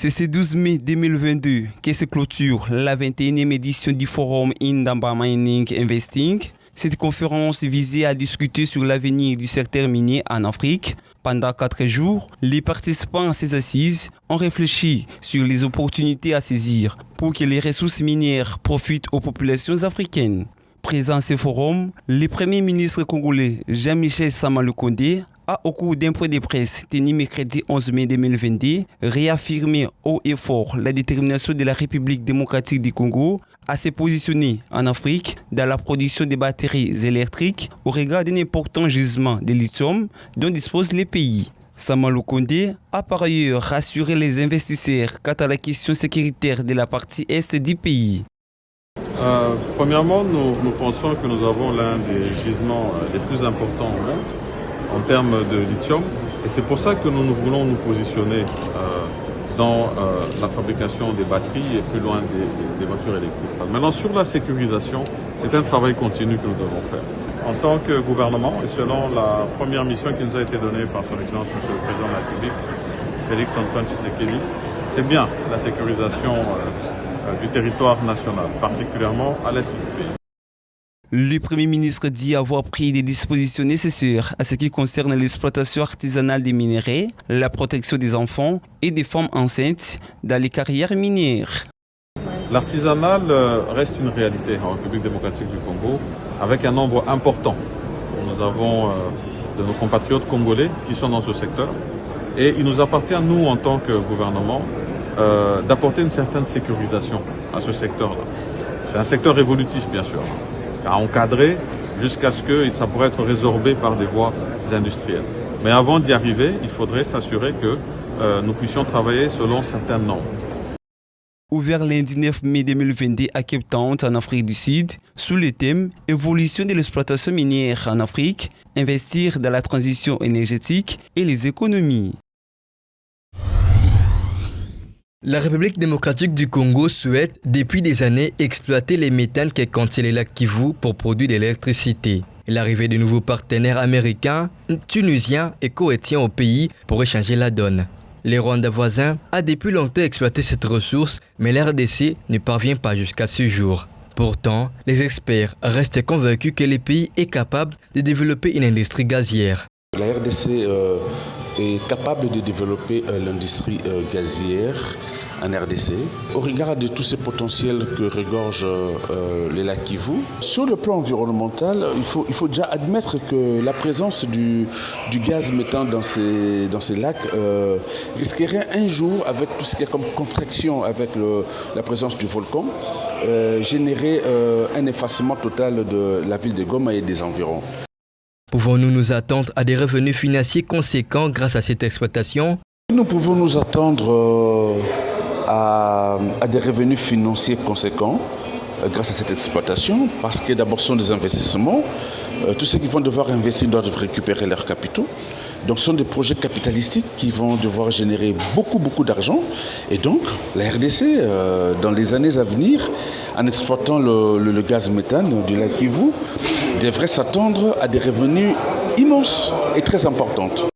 C'est ce 12 mai 2022 que se clôture la 21e édition du Forum Indamba Mining Investing. Cette conférence visait à discuter sur l'avenir du secteur minier en Afrique. Pendant 4 jours, les participants à ces assises ont réfléchi sur les opportunités à saisir pour que les ressources minières profitent aux populations africaines. Présent à ce forum, le Premier ministre congolais Jean-Michel Sama Lukonde a, au cours d'un point de presse tenu mercredi 11 mai 2022, réaffirmé haut et fort la détermination de la République démocratique du Congo à se positionner en Afrique dans la production de batteries électriques au regard d'un important gisement de lithium dont dispose le pays. Sama Lukonde a par ailleurs rassuré les investisseurs quant à la question sécuritaire de la partie est du pays. Premièrement, nous pensons que nous avons l'un des gisements les plus importants au monde en termes de lithium, et c'est pour ça que nous voulons nous positionner dans la fabrication des batteries et plus loin des voitures électriques. Maintenant, sur la sécurisation, c'est un travail continu que nous devons faire. En tant que gouvernement, et selon la première mission qui nous a été donnée par son Excellence Monsieur le Président de la République, Félix Antoine Tshisekedi, c'est bien la sécurisation du territoire national, particulièrement à l'est du pays. Le Premier ministre dit avoir pris des dispositions nécessaires à ce qui concerne l'exploitation artisanale des minerais, la protection des enfants et des femmes enceintes dans les carrières minières. L'artisanal reste une réalité en République démocratique du Congo, avec un nombre important. Nous avons de nos compatriotes congolais qui sont dans ce secteur, et il nous appartient, nous, en tant que gouvernement, d'apporter une certaine sécurisation à ce secteur-là. C'est un secteur évolutif, bien sûr, à encadrer jusqu'à ce que ça pourrait être résorbé par des voies industrielles. Mais avant d'y arriver, il faudrait s'assurer que nous puissions travailler selon certaines normes. Ouvert lundi 9 mai 2022 à Cape Town, en Afrique du Sud, sous le thème « Évolution de l'exploitation minière en Afrique, investir dans la transition énergétique et les économies ». La République démocratique du Congo souhaite depuis des années exploiter les méthanes que contiennent les lacs Kivu pour produire de l'électricité. L'arrivée de nouveaux partenaires américains, tunisiens et koweïtiens au pays pourrait changer la donne. Les Rwandais voisins a depuis longtemps exploité cette ressource, mais la RDC ne parvient pas jusqu'à ce jour. Pourtant, les experts restent convaincus que le pays est capable de développer une industrie gazière. La RDC est capable de développer l'industrie gazière en RDC, au regard de tous ces potentiels que regorge les lacs Kivu. Sur le plan environnemental, il faut déjà admettre que la présence du gaz méthane dans ces lacs risquerait un jour, avec tout ce qui est comme contraction avec la présence du volcan, générer un effacement total de la ville de Goma et des environs. Pouvons-nous nous attendre à des revenus financiers conséquents grâce à cette exploitation? Nous pouvons nous attendre à des revenus financiers conséquents grâce à cette exploitation, parce que d'abord ce sont des investissements. Tous ceux qui vont devoir investir doivent récupérer leurs capitaux. Donc ce sont des projets capitalistiques qui vont devoir générer beaucoup d'argent. Et donc la RDC, dans les années à venir, en exploitant le gaz méthane du lac Kivu, devrait s'attendre à des revenus immenses et très importantes.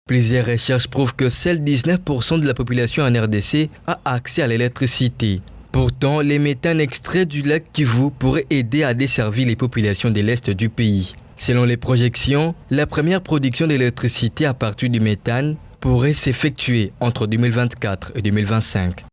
Plusieurs recherches prouvent que seuls 19% de la population en RDC a accès à l'électricité. Pourtant, les méthanes extraits du lac Kivu pourraient aider à desservir les populations de l'est du pays. Selon les projections, la première production d'électricité à partir du méthane pourrait s'effectuer entre 2024 et 2025.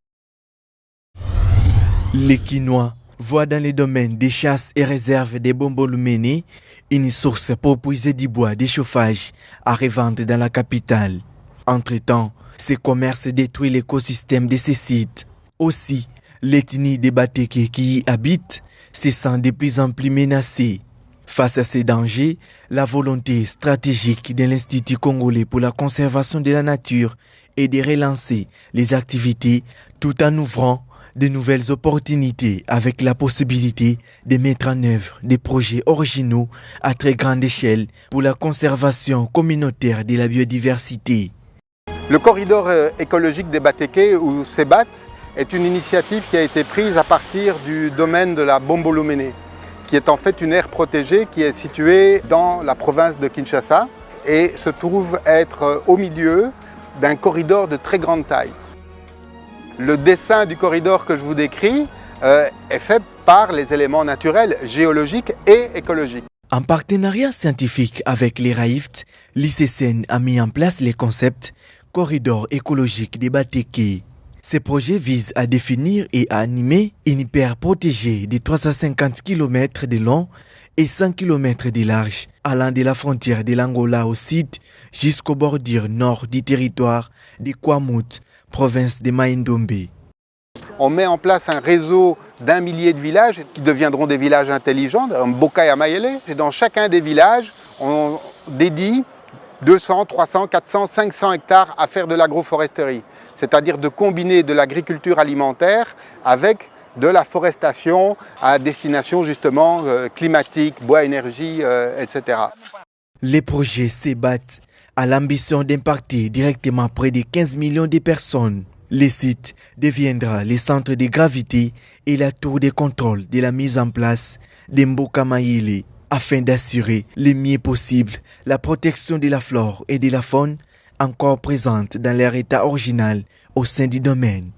Les Quinois voient dans les domaines des chasses et réserves des Bombolumene une source pour puiser du bois de chauffage à revendre dans la capitale. Entre-temps, ce commerce détruit l'écosystème de ces sites. Aussi, l'ethnie des Bateke qui y habitent se sent de plus en plus menacée. Face à ces dangers, la volonté stratégique de l'Institut congolais pour la conservation de la nature est de relancer les activités tout en ouvrant de nouvelles opportunités avec la possibilité de mettre en œuvre des projets originaux à très grande échelle pour la conservation communautaire de la biodiversité. Le corridor écologique des Bateke ou CEBAT est une initiative qui a été prise à partir du domaine de la Bombolumene, qui est en fait une aire protégée qui est située dans la province de Kinshasa et se trouve être au milieu d'un corridor de très grande taille. Le dessin du corridor que je vous décris est fait par les éléments naturels, géologiques et écologiques. En partenariat scientifique avec les RAIFT, l'ICCN a mis en place les concepts corridor écologique des Bateke. Ces projets visent à définir et à animer une hyper protégée de 350 km de long et 100 km de large, allant de la frontière de l'Angola au sud jusqu'aux bordures nord du territoire de Kwamut, province de Maïndombe. On met en place un réseau d'1 millier de villages qui deviendront des villages intelligents, Mboka et Amayele. Et dans chacun des villages, on dédie 200, 300, 400, 500 hectares à faire de l'agroforesterie, c'est-à-dire de combiner de l'agriculture alimentaire avec de la forestation à destination justement climatique, bois, énergie, etc. Les projets SEBAT a l'ambition d'impacter directement près de 15 millions de personnes. Le site deviendra le centre de gravité et la tour de contrôle de la mise en place d'Mboka Mayele, afin d'assurer le mieux possible la protection de la flore et de la faune encore présentes dans leur état original au sein du domaine.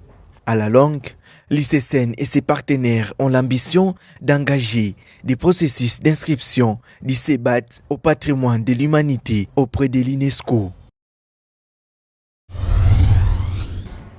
À la longue, l'ICCN et ses partenaires ont l'ambition d'engager des processus d'inscription du SEBAT au patrimoine de l'humanité auprès de l'UNESCO.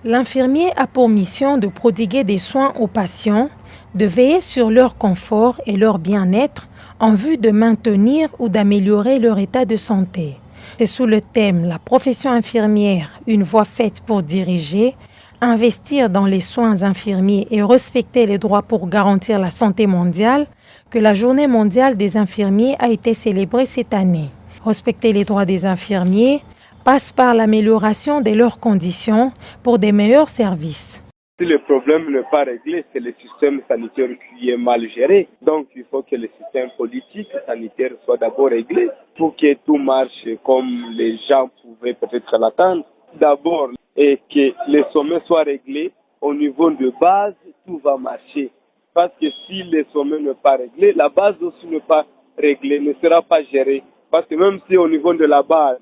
L'infirmier a pour mission de prodiguer des soins aux patients, de veiller sur leur confort et leur bien-être en vue de maintenir ou d'améliorer leur état de santé. C'est sous le thème « La profession infirmière, une voie faite pour diriger », investir dans les soins infirmiers et respecter les droits pour garantir la santé mondiale que la Journée mondiale des infirmiers a été célébrée cette année. Respecter les droits des infirmiers passe par l'amélioration de leurs conditions pour des meilleurs services. Si le problème n'est pas réglé, c'est le système sanitaire qui est mal géré. Donc il faut que le système politique sanitaire soit d'abord réglé pour que tout marche comme les gens pouvaient peut-être l'attendre. D'abord, et que les sommets soient réglés au niveau de base, tout va marcher. Parce que si le sommet n'est pas réglé, la base aussi n'est pas réglée, ne sera pas gérée. Parce que même si au niveau de la base,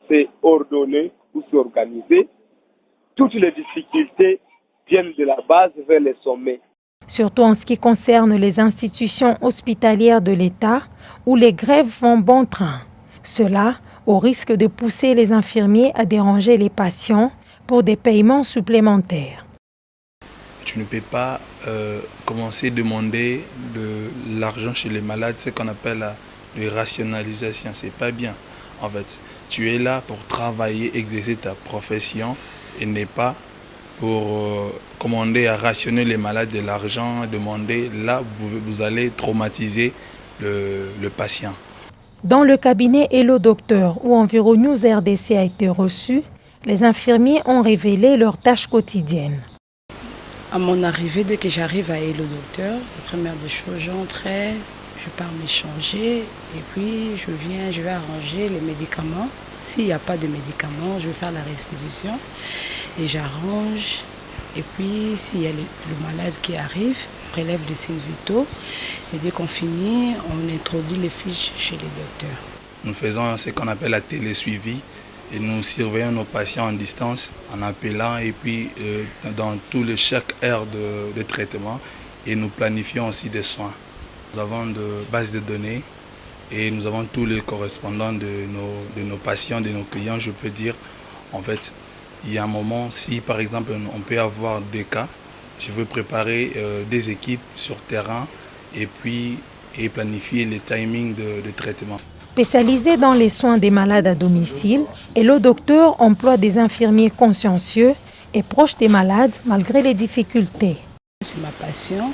c'est ordonné ou c'est organisé, toutes les difficultés viennent de la base vers les sommets. Surtout en ce qui concerne les institutions hospitalières de l'État, où les grèves vont bon train. Cela au risque de pousser les infirmiers à déranger les patients pour des paiements supplémentaires. Tu ne peux pas commencer à demander de l'argent chez les malades, ce qu'on appelle la rationalisation. C'est pas bien. En fait, tu es là pour travailler, exercer ta profession et n'est pas pour commander à rationner les malades de l'argent, demander là vous allez traumatiser le patient. Dans le cabinet Hello Docteur où Environ News RDC a été reçu, les infirmiers ont révélé leurs tâches quotidiennes. À mon arrivée, dès que j'arrive à Hello Docteur, la première des choses, j'entrais, je pars m'échanger et puis je vais arranger les médicaments. S'il n'y a pas de médicaments, je vais faire la réquisition et j'arrange. Et puis s'il y a le malade qui arrive, je prélève les signes vitaux et dès qu'on finit, on introduit les fiches chez les docteurs. Nous faisons ce qu'on appelle la télésuivi et nous surveillons nos patients en distance en appelant et puis dans chaque heure de traitement et nous planifions aussi des soins. Nous avons de bases de données et nous avons tous les correspondants de nos patients, de nos clients, je peux dire. En fait, il y a un moment, si par exemple on peut avoir des cas, je veux préparer des équipes sur terrain et puis planifier les timings de traitement. Spécialisé dans les soins des malades à domicile, Hello Docteur emploie des infirmiers consciencieux et proches des malades malgré les difficultés. C'est ma passion.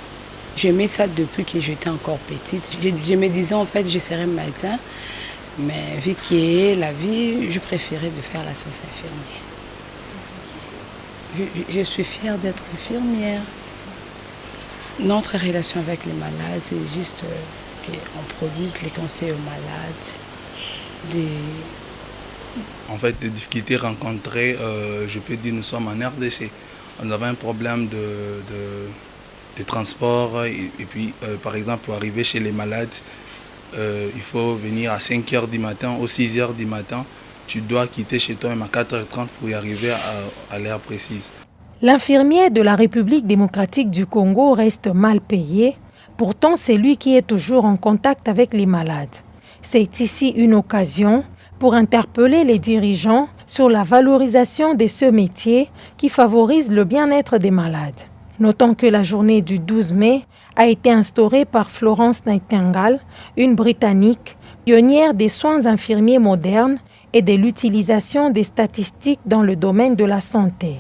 J'aimais ça depuis que j'étais encore petite. Je me disais en fait je serais médecin, mais vu qu'il y a la vie, je préférais de faire la science infirmière. Je suis fière d'être infirmière. Notre relation avec les malades, c'est juste qu'on produise les conseils aux malades. En fait, les difficultés rencontrées, je peux dire, nous sommes en RDC. On avait un problème de transport et puis, par exemple, pour arriver chez les malades, il faut venir à 5 h du matin ou 6 h du matin. Tu dois quitter chez toi même à 4 h 30 pour y arriver à l'heure précise. L'infirmier de la République démocratique du Congo reste mal payé, pourtant c'est lui qui est toujours en contact avec les malades. C'est ici une occasion pour interpeller les dirigeants sur la valorisation de ce métier qui favorise le bien-être des malades. Notons que la journée du 12 mai a été instaurée par Florence Nightingale, une Britannique, pionnière des soins infirmiers modernes et de l'utilisation des statistiques dans le domaine de la santé.